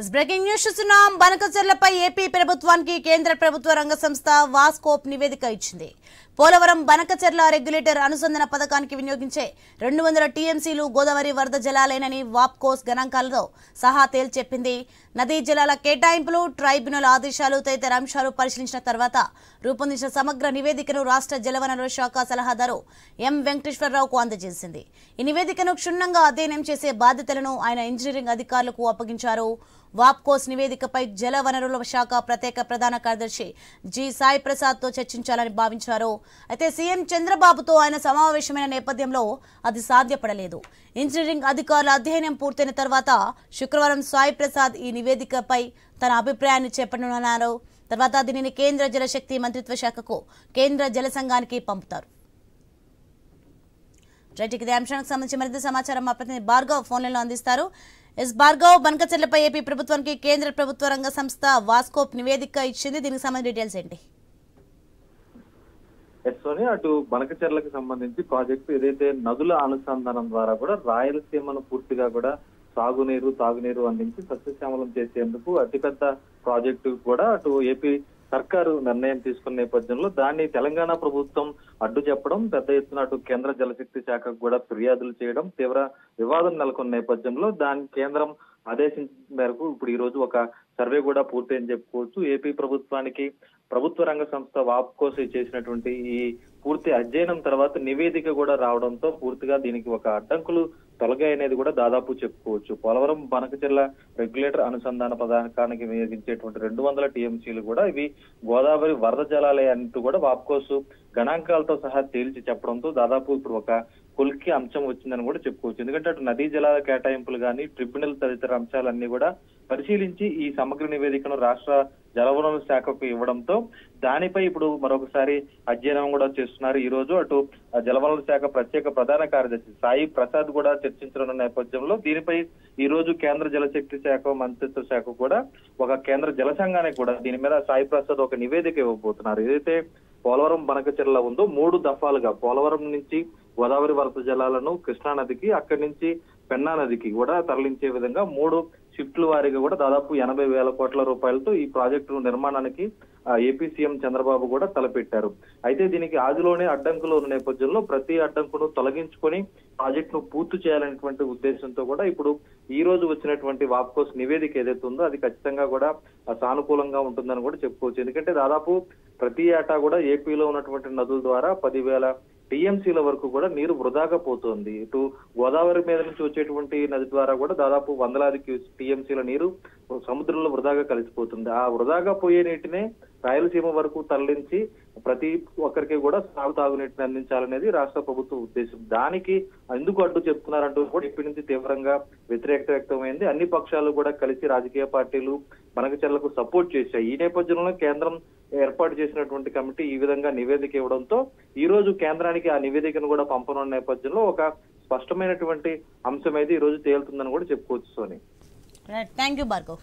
Breaking news చూస్తున్నాం. బనకచెర్లపై AP ప్రభుత్వానికి కేంద్ర ప్రభుత్వ రంగ సంస్థ వాస్కోప్ నివేదిక ఇచ్చింది. పోలవరం బనకచెర్ల రెగ్యులేటర్ అనుసంధాన పథకానికి వినియోగించే 200 టీఎంసీలు గోదావరి వరద జలాలేనని వాప్కోస్ గణాంకాలతో సహా తేల్చెప్పింది. నదీ జలాల కేటాయింపులు, ట్రైబ్యునల్ ఆదేశాలు తదితర అంశాలు పరిశీలించిన తర్వాత రూపొందించిన సమగ్ర నివేదికను రాష్ట్ర జలవనరుల శాఖ సలహాదారు ఎం వెంకటేశ్వరరావుకు అందజేసింది. ఈ నివేదికను క్షుణ్ణంగా అధ్యయనం చేసే బాధ్యతలను ఆయన ఇంజనీరింగ్ అధికారులకు అప్పగించారు. వాప్కోస్ నివేదికపై జల వనరుల శాఖ ప్రత్యేక ప్రధాన కార్యదర్శి జి సాయి ప్రసాద్ తో చర్చించాలని భావించారు. అయితే సీఎం చంద్రబాబుతో ఆయన సమావేశమైన నేపథ్యంలో అది సాధ్యపడలేదు. ఇంజనీరింగ్ అధికారుల అధ్యయనం పూర్తయిన తర్వాత శుక్రవారం సాయి ప్రసాద్ ఈ నివేదికపై తన అభిప్రాయాన్ని చెప్పనున్నారు. తర్వాత దీనిని కేంద్ర జలశక్తి మంత్రిత్వ శాఖకు, కేంద్ర జల సంఘానికి పంపుతారు. ఇదే అంశానికి సంబంధించి మరింత సమాచారం మా ప్రతినిధి భార్గవ్ ఫోన్ లైన్లో అందిస్తారు. భార్గవ్, బనకచెర్లపై ఏపీ ప్రభుత్వానికి కేంద్ర ప్రభుత్వ రంగ సంస్థ వాస్కోప్ నివేదిక ఇచ్చింది. దీనికి సంబంధించిన డీటెయిల్స్ ఏంటి? అటు బనకచెర్లకు సంబంధించి ప్రాజెక్టు ఏదైతే నదుల అనుసంధానం ద్వారా కూడా రాయలసీమను పూర్తిగా కూడా తాగునీరు అందించి సస్యశ్యామలం చేసేందుకు అతిపెద్ద ప్రాజెక్టు కూడా అటు ఏపీ సర్కారు నిర్ణయం తీసుకున్న నేపథ్యంలో దాన్ని తెలంగాణ ప్రభుత్వం అడ్డు చెప్పడం, పెద్ద ఎత్తున అటు కేంద్ర జలశక్తి శాఖకు కూడా ఫిర్యాదులు చేయడం, తీవ్ర వివాదం నెలకొన్న నేపథ్యంలో దాని కేంద్రం ఆదేశించిన మేరకు ఇప్పుడు ఈ రోజు ఒక సర్వే కూడా పూర్తయిందని చెప్పుకోవచ్చు. ఏపీ ప్రభుత్వానికి ప్రభుత్వ రంగ సంస్థ వాప్కోస్ చేసినటువంటి ఈ పూర్తి అధ్యయనం తర్వాత నివేదిక కూడా రావడంతో పూర్తిగా దీనికి ఒక అడ్డంకులు తొలగాయి అనేది కూడా దాదాపు చెప్పుకోవచ్చు. పోలవరం బనకచెర్ల రెగ్యులేటర్ అనుసంధాన పథకానికి వినియోగించేటువంటి 200 టీఎంసీలు కూడా ఇవి గోదావరి వరద జలాలే అంటూ కూడా వాప్కోస్ గణాంకాలతో సహా తేల్చి చెప్పడంతో దాదాపు ఇప్పుడు ఒక కొలిక్కి అంశం వచ్చిందని కూడా చెప్పుకోవచ్చు. ఎందుకంటే అటు నదీ జలాల కేటాయింపులు కానీ, ట్రిబ్యునల్ తదితర అంశాలన్నీ కూడా పరిశీలించి ఈ సమగ్ర నివేదికను రాష్ట్ర జలవనరుల శాఖకు ఇవ్వడంతో దానిపై ఇప్పుడు మరొకసారి అధ్యయనం కూడా చేస్తున్నారు. ఈ రోజు అటు జలవనరుల శాఖ ప్రత్యేక ప్రధాన కార్యదర్శి సాయి ప్రసాద్ కూడా చర్చించనున్న నేపథ్యంలో దీనిపై ఈ రోజు కేంద్ర జలశక్తి శాఖ మంత్రిత్వ శాఖ కూడా ఒక కేంద్ర జల సంఘానికి కూడా దీని మీద సాయి ప్రసాద్ ఒక నివేదిక ఇవ్వబోతున్నారు. ఏదైతే పోలవరం బనకచెర్ల ఉందో 3 దఫాలుగా పోలవరం నుంచి గోదావరి వరద జలాలను కృష్ణా నదికి, అక్కడి నుంచి పెన్నా నదికి కూడా తరలించే విధంగా 3 షిఫ్ట్ల వారీగా కూడా దాదాపు 80,000 కోట్ల రూపాయలతో ఈ ప్రాజెక్టు నిర్మాణానికి ఏపీ సీఎం చంద్రబాబు కూడా తలపెట్టారు. అయితే దీనికి ఆదిలోనే అడ్డంకులు ఉన్న నేపథ్యంలో ప్రతి అడ్డంకును తొలగించుకొని ప్రాజెక్టును పూర్తి చేయాలనేటువంటి ఉద్దేశంతో కూడా ఇప్పుడు ఈ రోజు వచ్చినటువంటి వాప్కోస్ నివేదిక ఏదైతే ఉందో అది ఖచ్చితంగా కూడా సానుకూలంగా ఉంటుందని కూడా చెప్పుకోవచ్చు. ఎందుకంటే దాదాపు ప్రతి ఏటా కూడా ఏపీలో ఉన్నటువంటి నదుల ద్వారా 10,000 టీఎంసీల వరకు కూడా నీరు వృధాగా పోతుంది. ఇటు గోదావరి మీద నుంచి వచ్చేటువంటి నది ద్వారా కూడా దాదాపు 100 టీఎంసీల నీరు సముద్రంలో వృధాగా కలిసిపోతుంది. ఆ వృధాగా పోయే నీటినే రాయలసీమ వరకు తరలించి ప్రతి ఒక్కరికి కూడా తాగునీటిని అందించాలనేది రాష్ట్ర ప్రభుత్వ ఉద్దేశం. దానికి ఎందుకు అడ్డు చెప్తున్నారంటూ కూడా ఇప్పటి నుంచి తీవ్రంగా వ్యతిరేకత వ్యక్తమైంది. అన్ని పక్షాలు కూడా కలిసి రాజకీయ పార్టీలు బనకచెర్లకు సపోర్ట్ చేశాయి. ఈ నేపథ్యంలో కేంద్రం ఏర్పాటు చేసినటువంటి కమిటీ ఈ విధంగా నివేదిక ఇవ్వడంతో ఈ రోజు కేంద్రానికి ఆ నివేదికను కూడా పంపనున్న నేపథ్యంలో ఒక స్పష్టమైనటువంటి అంశం అయితే ఈ రోజు తేలుతుందని కూడా చెప్పుకోవచ్చు. Soni, thank you Bhargav.